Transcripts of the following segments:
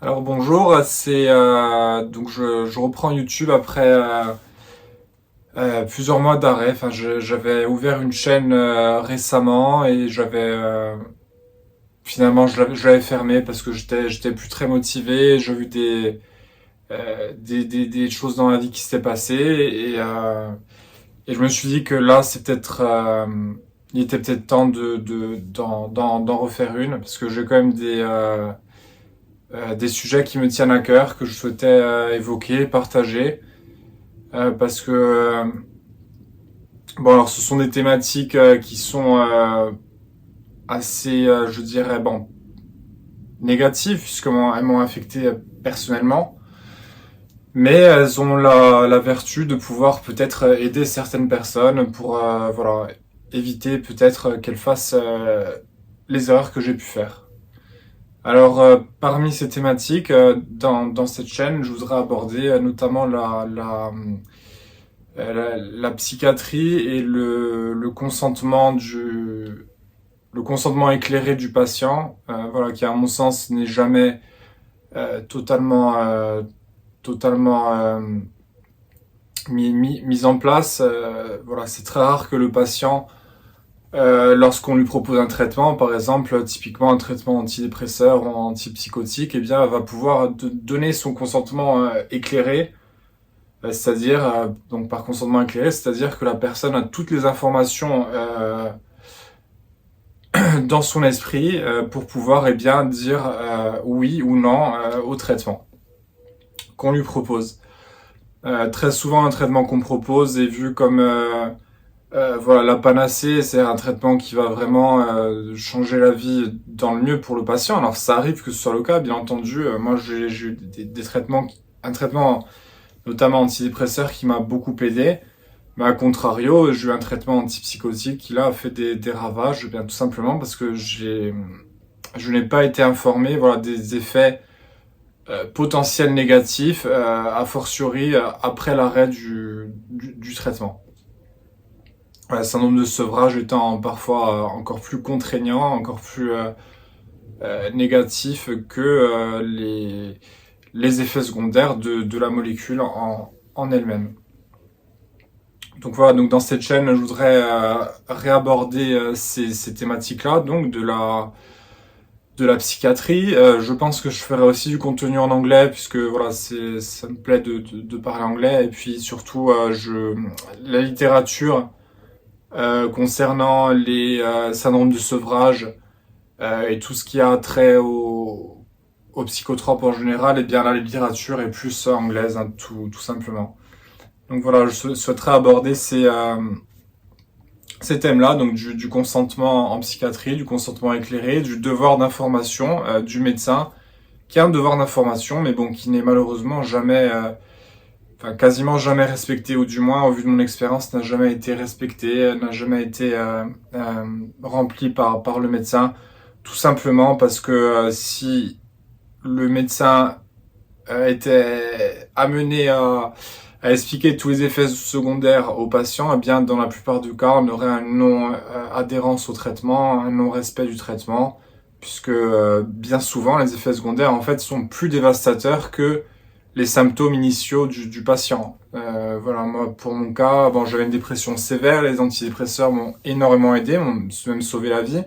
Alors bonjour, c'est donc je reprends YouTube après plusieurs mois d'arrêt. Enfin, j'avais ouvert une chaîne récemment et finalement je l'avais fermé parce que j'étais plus très motivé. J'ai vu des choses dans la vie qui s'étaient passées et je me suis dit que là c'est peut-être il était peut-être temps d'en refaire une parce que j'ai quand même des sujets qui me tiennent à cœur, que je souhaitais évoquer, partager, parce que bon, alors ce sont des thématiques qui sont assez, je dirais, bon, négatives puisque elles m'ont affecté personnellement, mais elles ont la vertu de pouvoir peut-être aider certaines personnes pour voilà, éviter peut-être qu'elles fassent les erreurs que j'ai pu faire. Alors, parmi ces thématiques, dans cette chaîne, je voudrais aborder notamment la psychiatrie et le consentement éclairé du patient, voilà, qui à mon sens n'est jamais totalement mis en place. Voilà, c'est très rare que le patient lorsqu'on lui propose un traitement, par exemple, typiquement un traitement antidépresseur ou antipsychotique, eh bien, va pouvoir donner son consentement éclairé, c'est-à-dire, donc par consentement éclairé, c'est-à-dire que la personne a toutes les informations dans son esprit pour pouvoir, eh bien, dire oui ou non au traitement qu'on lui propose. Très souvent, un traitement qu'on propose est vu comme voilà, la panacée, c'est un traitement qui va vraiment changer la vie dans le mieux pour le patient. Alors ça arrive que ce soit le cas, bien entendu. Moi, j'ai eu des traitements, un traitement notamment antidépresseur qui m'a beaucoup aidé. Mais à contrario, j'ai eu un traitement antipsychotique qui là a fait des ravages, bien tout simplement parce que je n'ai pas été informé, voilà, des effets potentiels négatifs, a fortiori après l'arrêt du traitement. Ouais, le syndrome de sevrage étant parfois encore plus contraignant, encore plus négatif que les effets secondaires de la molécule en elle-même. Donc voilà, donc dans cette chaîne, je voudrais réaborder ces thématiques-là, donc de la psychiatrie. Je pense que je ferai aussi du contenu en anglais, puisque voilà, ça me plaît de parler anglais, et puis surtout, la littérature concernant les syndromes du sevrage et tout ce qui a trait aux psychotropes en général, et bien là, la littérature est plus anglaise, hein, tout simplement. Donc voilà, je souhaiterais aborder ces thèmes-là, donc du consentement en psychiatrie, du consentement éclairé, du devoir d'information du médecin, qui a un devoir d'information, mais bon, qui n'est malheureusement jamais, enfin quasiment jamais respecté, ou du moins, au vu de mon expérience, n'a jamais été respecté, n'a jamais été rempli par le médecin, tout simplement parce que si le médecin était amené à expliquer tous les effets secondaires aux patients, eh bien, dans la plupart du cas, on aurait un non-adhérence au traitement, un non-respect du traitement, puisque bien souvent, les effets secondaires, en fait, sont plus dévastateurs que les symptômes initiaux du patient. Voilà, moi, pour mon cas, bon, j'avais une dépression sévère, les antidépresseurs m'ont énormément aidé, m'ont même sauvé la vie.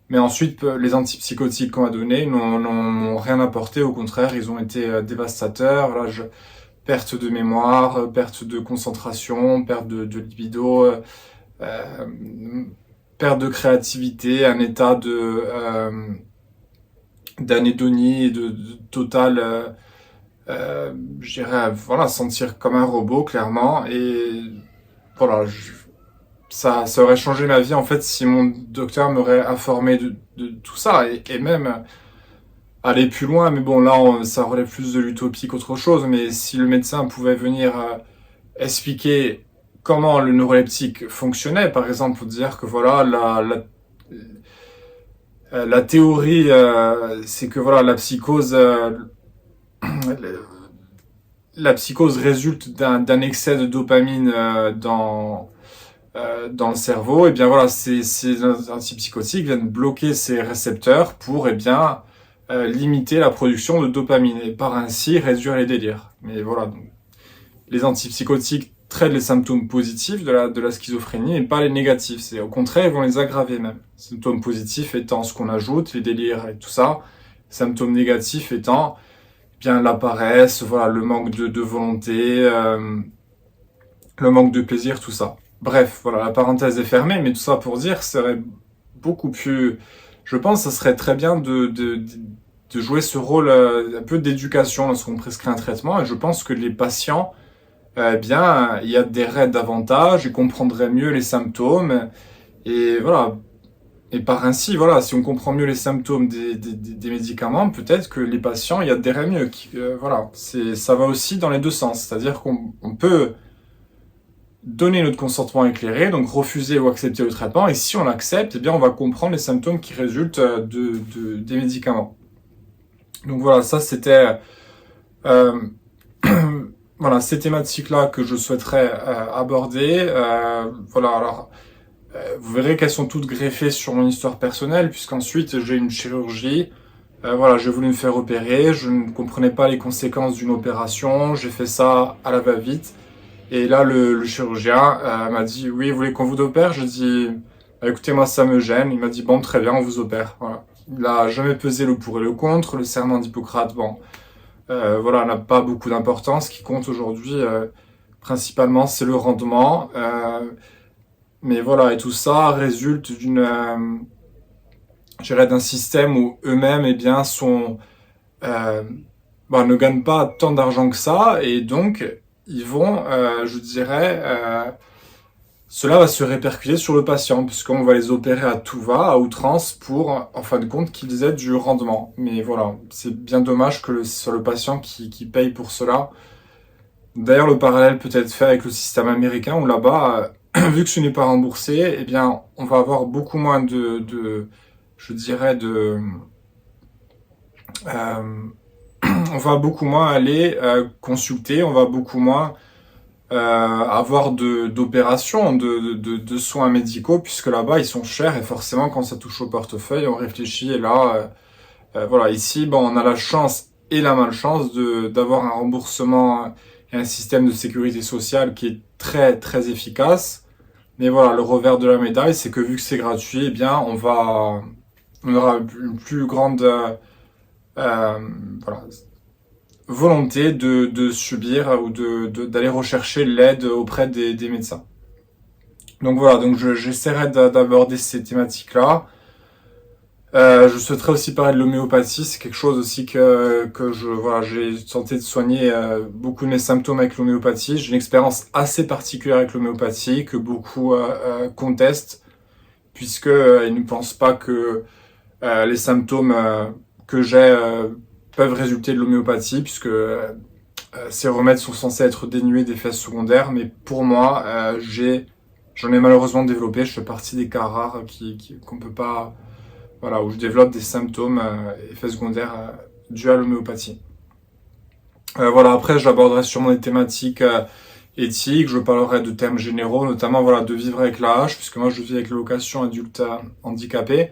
Mais ensuite, les antipsychotiques qu'on m'a donnés n'ont rien apporté, au contraire, ils ont été dévastateurs. Là, perte de mémoire, perte de concentration, perte de libido, euh, perte de créativité, un état d'anédonie et de total, je dirais, voilà, sentir comme un robot, clairement. Et voilà, ça aurait changé ma vie, en fait, si mon docteur m'aurait informé de tout ça. Et même aller plus loin, mais bon, là, ça relève plus de l'utopie qu'autre chose. Mais si le médecin pouvait venir expliquer comment le neuroleptique fonctionnait, par exemple, pour dire que voilà, la théorie, c'est que voilà, la psychose résulte d'un excès de dopamine dans le cerveau. Et bien voilà, ces antipsychotiques viennent bloquer ces récepteurs pour, eh bien, limiter la production de dopamine et par ainsi réduire les délires. Mais voilà, donc, les antipsychotiques traitent les symptômes positifs de la schizophrénie et pas les négatifs. C'est au contraire, ils vont les aggraver même. Symptômes positifs étant ce qu'on ajoute, les délires et tout ça. Symptômes négatifs étant bien la paresse, voilà, le manque de volonté, le manque de plaisir, tout ça. Bref, voilà, la parenthèse est fermée, mais tout ça pour dire, serait beaucoup plus... Je pense que ça serait très bien de jouer ce rôle un peu d'éducation lorsqu'on prescrit un traitement, et je pense que les patients, bien, il y adhéreraient davantage, ils comprendraient mieux les symptômes, et voilà. Et par ainsi, voilà, si on comprend mieux les symptômes des médicaments, peut-être que les patients y adhéreraient mieux. Voilà, ça va aussi dans les deux sens. C'est-à-dire qu'on peut donner notre consentement éclairé, donc refuser ou accepter le traitement, et si on l'accepte, eh bien, on va comprendre les symptômes qui résultent des médicaments. Donc voilà, ça c'était euh, voilà, ces thématiques-là que je souhaiterais aborder. Voilà, alors vous verrez qu'elles sont toutes greffées sur mon histoire personnelle, puisqu'ensuite j'ai une chirurgie. Voilà, j'ai voulu me faire opérer, je ne comprenais pas les conséquences d'une opération, j'ai fait ça à la va-vite. Et là, le chirurgien m'a dit, oui, vous voulez qu'on vous opère? Je dis, bah, écoutez, moi ça me gêne. Il m'a dit, bon, très bien, on vous opère. Voilà. Il a jamais pesé le pour et le contre. Le serment d'Hippocrate, bon, voilà, n'a pas beaucoup d'importance. Ce qui compte aujourd'hui, principalement, c'est le rendement. Mais voilà, et tout ça résulte je dirais, d'un système où eux-mêmes, eh bien, euh, bah, ne gagnent pas tant d'argent que ça, et donc ils vont, je dirais, cela va se répercuter sur le patient, puisqu'on va les opérer à tout va, à outrance, pour, en fin de compte, qu'ils aient du rendement. Mais voilà, c'est bien dommage que ce soit le patient qui paye pour cela. D'ailleurs, le parallèle peut être fait avec le système américain, où là-bas, vu que ce n'est pas remboursé, eh bien, on va avoir beaucoup moins je dirais, euh, on va beaucoup moins aller consulter, on va beaucoup moins avoir d'opérations, de soins médicaux, puisque là-bas ils sont chers et forcément quand ça touche au portefeuille, on réfléchit et là, voilà, ici, bon, on a la chance et la malchance d'avoir un remboursement et un système de sécurité sociale qui est très très efficace. Mais voilà, le revers de la médaille, c'est que vu que c'est gratuit, eh bien, on aura une plus grande euh, voilà, volonté de subir ou d'aller rechercher l'aide auprès des médecins. Donc voilà, donc j'essaierai d'aborder ces thématiques-là. Je souhaiterais aussi parler de l'homéopathie, c'est quelque chose aussi que voilà, j'ai tenté de soigner beaucoup de mes symptômes avec l'homéopathie. J'ai une expérience assez particulière avec l'homéopathie que beaucoup contestent, puisque ils ne pensent pas que les symptômes que j'ai peuvent résulter de l'homéopathie, puisque ces remèdes sont censés être dénués d'effets secondaires, mais pour moi, j'en ai malheureusement développé. Je fais partie des cas rares qu'on peut pas, voilà, où je développe des symptômes, effets secondaires dus à l'homéopathie. Voilà, après, j'aborderai sûrement des thématiques éthiques. Je parlerai de thèmes généraux, notamment voilà, de vivre avec l'AH, puisque moi je vis avec l'allocation adulte handicapé.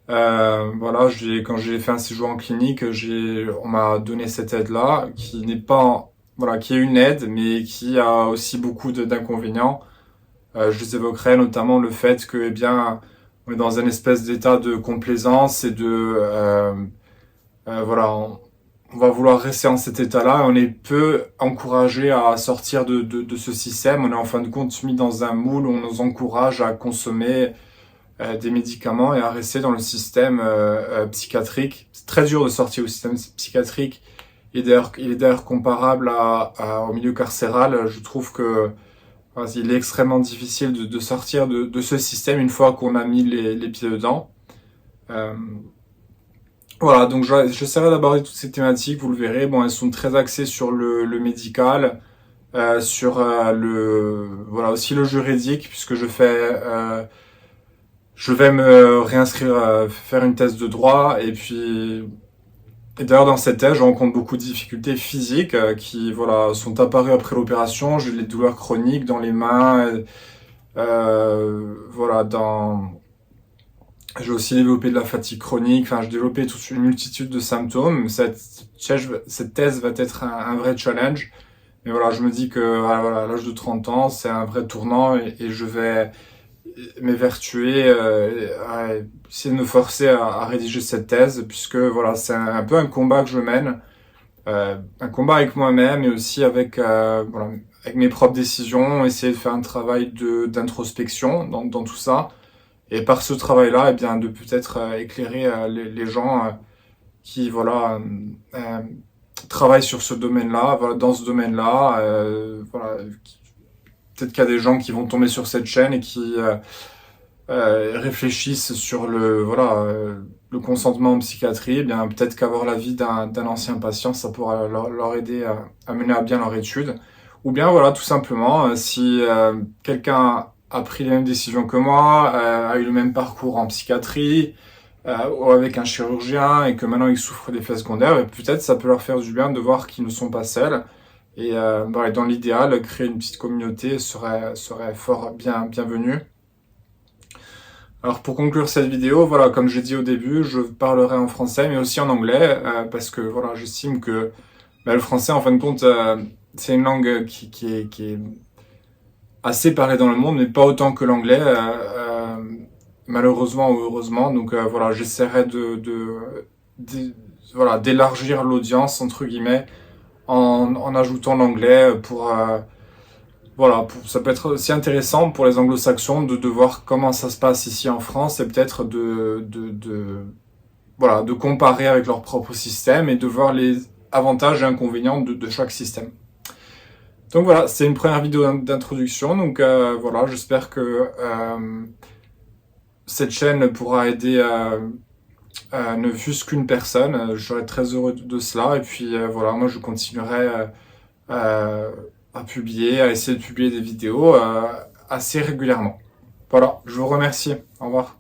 Voilà, quand j'ai fait un séjour en clinique, on m'a donné cette aide-là, qui n'est pas, voilà, qui est une aide, mais qui a aussi beaucoup d'inconvénients. Je les évoquerai notamment le fait que, eh bien, on est dans une espèce d'état de complaisance et voilà, on va vouloir rester en cet état-là. On est peu encouragé à sortir de ce système. On est en fin de compte mis dans un moule où on nous encourage à consommer des médicaments et à rester dans le système psychiatrique. C'est très dur de sortir du système psychiatrique. Il est d'ailleurs comparable au milieu carcéral. Je trouve que il est extrêmement difficile de sortir de ce système une fois qu'on a mis les pieds dedans. Euh, voilà, donc j'essaierai d'aborder toutes ces thématiques, vous le verrez. Bon, elles sont très axées sur le médical, sur voilà, aussi le juridique, puisque je vais me réinscrire, faire une thèse de droit, et d'ailleurs dans cette thèse, je rencontre beaucoup de difficultés physiques qui voilà sont apparues après l'opération. J'ai des douleurs chroniques dans les mains, voilà J'ai aussi développé de la fatigue chronique, enfin j'ai développé toute une multitude de symptômes. Cette thèse va être un vrai challenge. Mais voilà, je me dis que voilà, à l'âge de 30 ans, c'est un vrai tournant et je vais m'évertuer, à essayer de me forcer à rédiger cette thèse, puisque voilà, c'est un peu un combat que je mène, un combat avec moi-même et aussi avec, voilà, avec mes propres décisions, essayer de faire un travail d'introspection dans tout ça. Et par ce travail-là, eh bien, de peut-être éclairer les gens qui voilà, travaillent sur ce domaine-là, voilà, dans ce domaine-là. Voilà, peut-être qu'il y a des gens qui vont tomber sur cette chaîne et qui réfléchissent sur le consentement en psychiatrie. Eh bien, peut-être qu'avoir l'avis d'un ancien patient, ça pourra leur aider à mener à bien leur étude. Ou bien, voilà, tout simplement, si quelqu'un a pris les mêmes décisions que moi, a eu le même parcours en psychiatrie, ou avec un chirurgien, et que maintenant ils souffrent d'effets secondaires, peut-être ça peut leur faire du bien de voir qu'ils ne sont pas seuls. Et dans l'idéal, créer une petite communauté serait fort bienvenu. Alors pour conclure cette vidéo, voilà, comme j'ai dit au début, je parlerai en français mais aussi en anglais, parce que voilà, j'estime que le français, en fin de compte, c'est une langue qui est assez parlée dans le monde, mais pas autant que l'anglais, malheureusement ou heureusement. Donc voilà, j'essaierai voilà, d'élargir l'audience, entre guillemets, en ajoutant l'anglais pour... voilà, ça peut être aussi intéressant pour les anglo-saxons de voir comment ça se passe ici en France et peut-être voilà, de comparer avec leur propre système et de voir les avantages et inconvénients de chaque système. Donc voilà, c'est une première vidéo d'introduction. Donc voilà, j'espère que cette chaîne pourra aider ne fût-ce qu'une personne. Je serais très heureux de cela. Et puis voilà, moi je continuerai à publier, à essayer de publier des vidéos assez régulièrement. Voilà, je vous remercie. Au revoir.